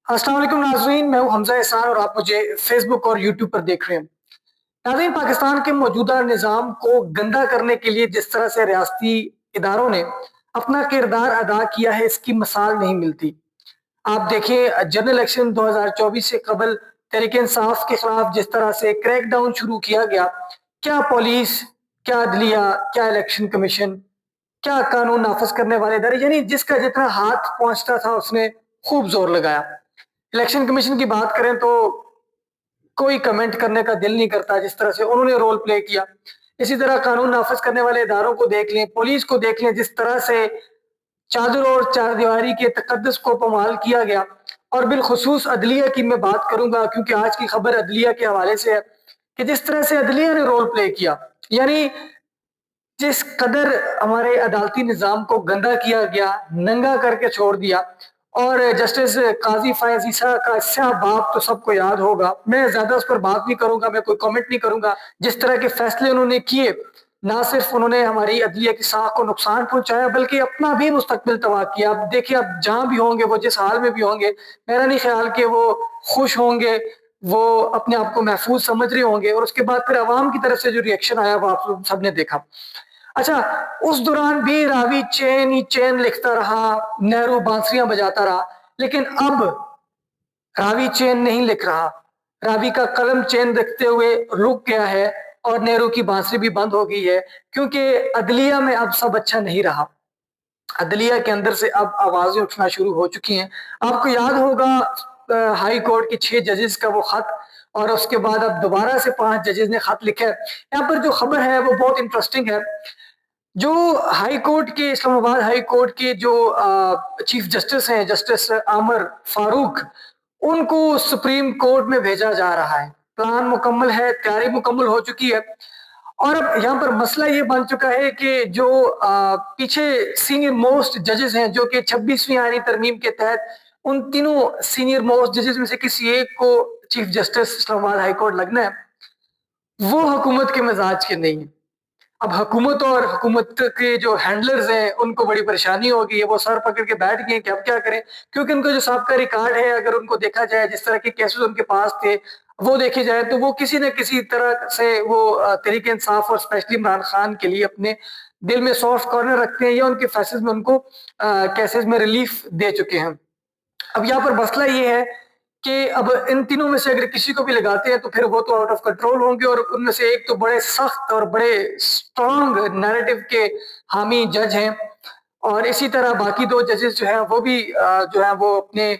अस्सलाम वालेकुम नाज़रीन, मैं हूं हमजा एहसान और आप मुझे फेसबुक और यूट्यूब पर देख रहे हैं। नाज़रीन, पाकिस्तान के मौजूदा निज़ाम को गंदा करने के लिए जिस तरह से रियासती इदारों ने अपना किरदार अदा किया है, इसकी मिसाल नहीं मिलती। आप देखिए, जनरल इलेक्शन 2024 से कबल तहरीक इंसाफ के खिलाफ जिस तरह से क्रैकडाउन शुरू किया गया, क्या पुलिस, क्या अदलिया, क्या इलेक्शन कमीशन, क्या कानून नाफिज करने वाले इदारे, यानी जिसका जितना हाथ पहुंचता था उसने खूब जोर लगाया। इलेक्शन कमीशन की बात करें तो कोई कमेंट करने का दिल नहीं करता जिस तरह से उन्होंने रोल प्ले किया। इसी तरह कानून नाफिज करने वाले इदारों को देख लें, पुलिस को देख लें, जिस तरह से चादर और चारदीवारी के तकद्दुस को पमाल किया गया। और बिलखुसूस अदलिया की मैं बात करूंगा, क्योंकि आज की खबर अदलिया के हवाले से है कि जिस तरह से अदलिया ने रोल प्ले किया, यानी जिस कदर हमारे अदालती निज़ाम को गंदा किया गया, नंगा करके छोड़ दिया। और जस्टिस काजी फैज ईसा का स्या बाप तो सबको याद होगा। मैं ज्यादा उस पर बात नहीं करूंगा, मैं कोई कमेंट नहीं करूंगा। जिस तरह के फैसले उन्होंने किए, ना सिर्फ उन्होंने हमारी अदलिया की साख को नुकसान पहुंचाया, बल्कि अपना भी मुस्तकबिल तबाह किया। अब देखिए, अब जहां भी होंगे, वो जिस हाल में भी होंगे, मेरा नहीं ख्याल कि वो खुश होंगे, वो अपने आप को महफूज समझ रहे होंगे। और उसके बाद फिर अवाम की तरफ से जो रिएक्शन आया, वो आप लोग सबने देखा। अच्छा, उस दौरान भी रावी चैन ही चैन लिखता रहा, नेहरू बांसुरियां बजाता रहा। लेकिन अब रावी चैन नहीं लिख रहा, रावी का कलम चैन रखते हुए रुक गया है और नेहरू की बांसुरी भी बंद हो गई है, क्योंकि अदलिया में अब सब अच्छा नहीं रहा। अदलिया के अंदर से अब आवाजें उठना शुरू हो चुकी हैं। आपको याद होगा हाई कोर्ट के 6 जजेस का वो खत, और उसके बाद अब दोबारा से 5 जजेस ने खत लिखा है। यहाँ पर जो खबर है वो बहुत इंटरेस्टिंग है। जो हाई कोर्ट के, इस्लामाबाद हाई कोर्ट के जो चीफ जस्टिस हैं, जस्टिस आमर फारूक, उनको सुप्रीम कोर्ट में भेजा जा रहा है। प्लान मुकम्मल है, तैयारी मुकम्मल हो चुकी है। और अब यहाँ पर मसला ये बन चुका है कि जो पीछे सीनियर मोस्ट जजेस हैं, जो कि 26वीं आईनी तरमीम के तहत उन तीनों सीनियर मोस्ट जजेस में से किसी एक को chief justice Islamabad high court लगना है, वो हुकूमत के मिजाज के नहीं है। अब हुकूमत और हुकूमत के जो हैंडलर्स हैं, उनको बड़ी परेशानी हो गई है। वो सर पकड़ के बैठ गए कि अब क्या करें, क्योंकि उनका जो साहब का रिकॉर्ड है, अगर उनको देखा जाए, जिस तरह के केसेस उनके पास थे, वो देखे जाए तो वो किसी न किसी तरह से वो तहरीक इंसाफ और स्पेशली इमरान खान के लिए अपने दिल में सॉफ्ट कॉर्नर रखते हैं, या उनके फैसले में उनको केसेस में रिलीफ दे चुके हैं। अब यहाँ पर मसला ये है कि अब इन तीनों में से अगर किसी को भी लगाते हैं तो फिर वो तो आउट ऑफ कंट्रोल होंगे, और उनमें से एक तो बड़े सख्त और बड़े स्ट्रॉन्ग नैरेटिव के हामी जज हैं, और इसी तरह बाकी 2 जजेस जो है वो भी जो है वो अपने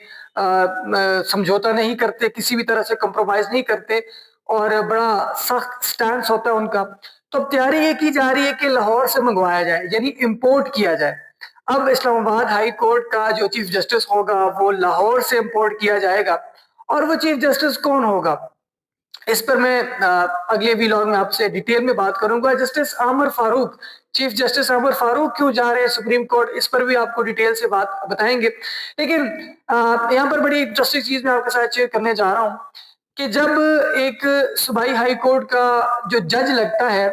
समझौता नहीं करते, किसी भी तरह से कॉम्प्रोमाइज नहीं करते, और बड़ा सख्त स्टैंड होता है उनका। तो अब तैयारी ये की जा रही है कि लाहौर से मंगवाया जाए, यानी इम्पोर्ट किया जाए। अब इस्लामाबाद हाई कोर्ट का जो चीफ जस्टिस होगा वो लाहौर से इंपोर्ट किया जाएगा। और वो चीफ जस्टिस कौन होगा, इस पर मैं अगले व्लॉग में आपसे डिटेल में बात करूंगा। जस्टिस आमर फारूक, चीफ जस्टिस आमर फारूक क्यों जा रहे हैं सुप्रीम कोर्ट, इस पर भी आपको डिटेल से बात बताएंगे। लेकिन यहाँ पर बड़ी इंटरेस्टिंग चीज मैं आपके साथ शेयर करने जा रहा हूँ कि जब एक सूबाई हाई कोर्ट का जो जज लगता है,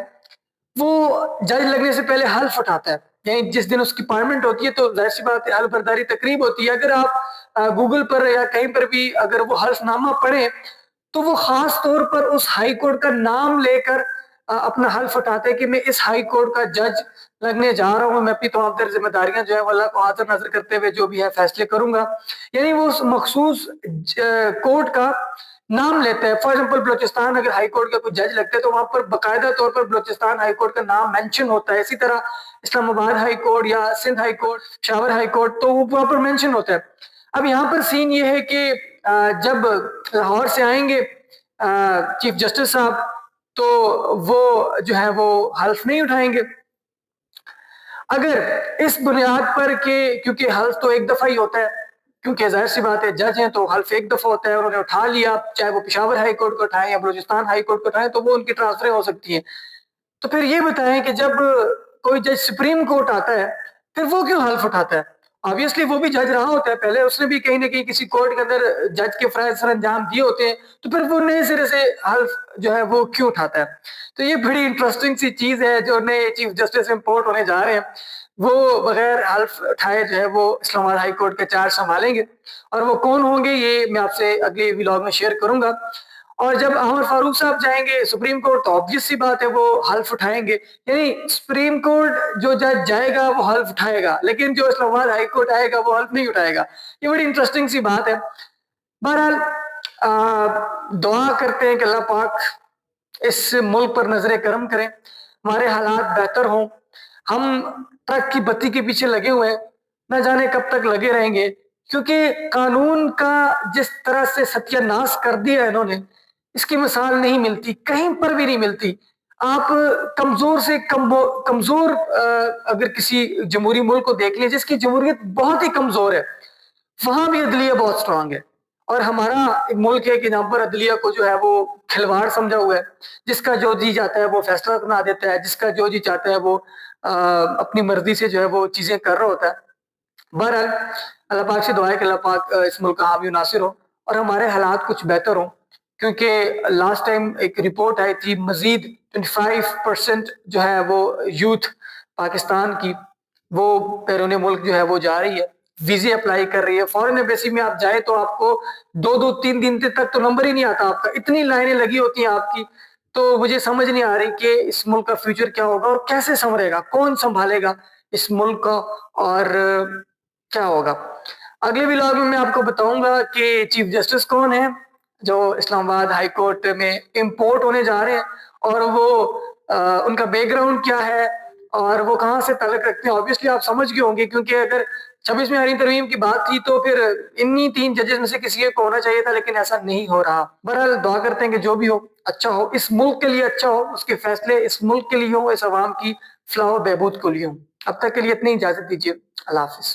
वो जज लगने से पहले हल्फ उठाता है। यानी जिस दिन उसकी अपॉइंटमेंट होती है तो जाहिर सी बात है, हल्फ बर्दारी तकरीब होती है। अगर आप गूगल पर या कहीं पर भी अगर वो हल्फनामा पढ़े, तो वो खास तौर पर उस हाई कोर्ट का नाम लेकर अपना हल्फ उठाते हैं कि मैं इस हाई कोर्ट का जज लगने जा रहा हूँ, मैं अपनी तमाम तरह जिम्मेदारियां जो है वो अल्लाह को हाजिर नजर करते हुए जो भी है फैसले करूंगा। यानी वो उस मखसूस कोर्ट का नाम लेता है। फॉर एग्जाम्पल, बलोचिस्तान अगर हाई कोर्ट का कोई जज लगता है तो वहां पर बाकायदा तौर पर बलोचिस्तान हाई कोर्ट का नाम मेंशन होता है। इसी तरह इस्लामाबाद हाई कोर्ट या Sindh high court, Peshawar high court, तो वो वहां पर मेंशन होता है। अब यहाँ पर सीन ये है कि जब लाहौर से आएंगे चीफ जस्टिस साहब, तो वो जो है वो हल्फ नहीं उठाएंगे। अगर इस बुनियाद पर कि क्योंकि हल्फ तो एक दफा ही होता है, क्योंकि जाहिर सी बात है जज हैं तो हल्फ एक दफा होता है, उन्होंने उठा लिया, चाहे वो पेशावर हाई कोर्ट को उठाएं या बलूचिस्तान हाई कोर्ट को उठाएं, तो वो उनकी ट्रांसफर हो सकती है। तो फिर ये बताएं कि जब कोई जज सुप्रीम कोर्ट आता है, फिर वो क्यों हल्फ उठाता है? ऑब्वियसली वो भी जज रहा होता है पहले, उसने भी कहीं ना कहीं किसी कोर्ट के अंदर जज के फराइज सर अंजाम दिए होते हैं, तो फिर वो नए सिरे से हल्फ जो है वो क्यों उठाता है? तो ये बड़ी इंटरेस्टिंग सी चीज है जो नए चीफ जस्टिस इम्पोर्ट होने जा रहे हैं। وہ بغیر حلف اٹھائے جو ہے وہ اسلام آباد ہائی کورٹ کے چارج سنبھالیں گے، اور وہ کون ہوں گے یہ میں آپ سے اگلے ولاگ میں شیئر کروں گا۔ اور جب عمر فاروق صاحب جائیں گے سپریم کورٹ تو آبویس سی بات ہے وہ حلف اٹھائیں گے، یعنی سپریم کورٹ جو جج جائے گا وہ حلف اٹھائے گا، لیکن جو اسلام آباد ہائی کورٹ آئے گا وہ حلف نہیں اٹھائے گا۔ یہ بڑی انٹرسٹنگ سی بات ہے۔ بہرحال دعا کرتے ہیں کہ اللہ پاک اس ملک پر نظر کرم کریں، ہمارے حالات بہتر ہوں۔ ہم ٹرک کی بتی کے پیچھے لگے ہوئے ہیں، نہ جانے کب تک لگے رہیں گے، کیونکہ قانون کا جس طرح سے ستیہ ناش کر دیا انہوں نے، اس کی مثال نہیں ملتی، کہیں پر بھی نہیں ملتی۔ آپ کمزور سے کمزور اگر کسی جمہوری ملک کو دیکھ لیں جس کی جمہوریت بہت ہی کمزور ہے، وہاں بھی عدلیہ بہت سٹرانگ ہے، اور ہمارا ایک ملک ہے کہ جہاں پر عدلیہ کو جو ہے وہ کھلواڑ سمجھا ہوا ہے، جس کا جو جی جاتا ہے وہ فیصلہ بنا دیتا ہے، جس کا جو جی چاہتا ہے وہ اپنی مرضی سے جو ہے وہ چیزیں کر رہا ہوتا ہے۔ بہرحال اللہ پاک سے دعا ہے کہ اللہ پاک اس ملک کا حامی و ناصر ہو اور ہمارے حالات کچھ بہتر ہوں، کیونکہ لاسٹ ٹائم ایک رپورٹ آئی تھی مزید 25% جو ہے وہ یوتھ پاکستان کی وہ بیرون ملک جو ہے وہ جا رہی ہے، ویزے اپلائی کر رہی ہے، فورن ایمبیسی میں آپ جائیں تو آپ کو 2-3 دن تک تو نمبر ہی نہیں آتا آپ کا، اتنی لائنیں لگی ہوتی ہیں آپ کی۔ تو مجھے سمجھ نہیں آ رہی کہ اس ملک کا فیوچر کیا ہوگا اور کیسے سنورے گا، کون سنبھالے گا اس ملک کا، اور کیا ہوگا۔ اگلے ولاگ میں آپ کو بتاؤں گا کہ چیف جسٹس کون ہے جو اسلام آباد ہائی کورٹ میں امپورٹ ہونے جا رہے ہیں، اور وہ ان کا بیک گراؤنڈ کیا ہے اور وہ کہاں سے تعلق رکھتے ہیں۔ آبویسلی آپ سمجھ گئے ہوں گے، کیونکہ اگر 26ویں آئینی ترمیم کی بات تھی تو پھر انہی 3 ججز میں سے کسی ایک کو ہونا چاہیے تھا، لیکن ایسا نہیں ہو رہا۔ بہرحال دعا کرتے ہیں کہ جو بھی ہو اچھا ہو، اس ملک کے لیے اچھا ہو، اس کے فیصلے اس ملک کے لیے ہوں، اس عوام کی فلاح و بہبود کے لیے ہوں۔ اب تک کے لیے اتنی اجازت دیجیے، اللہ حافظ۔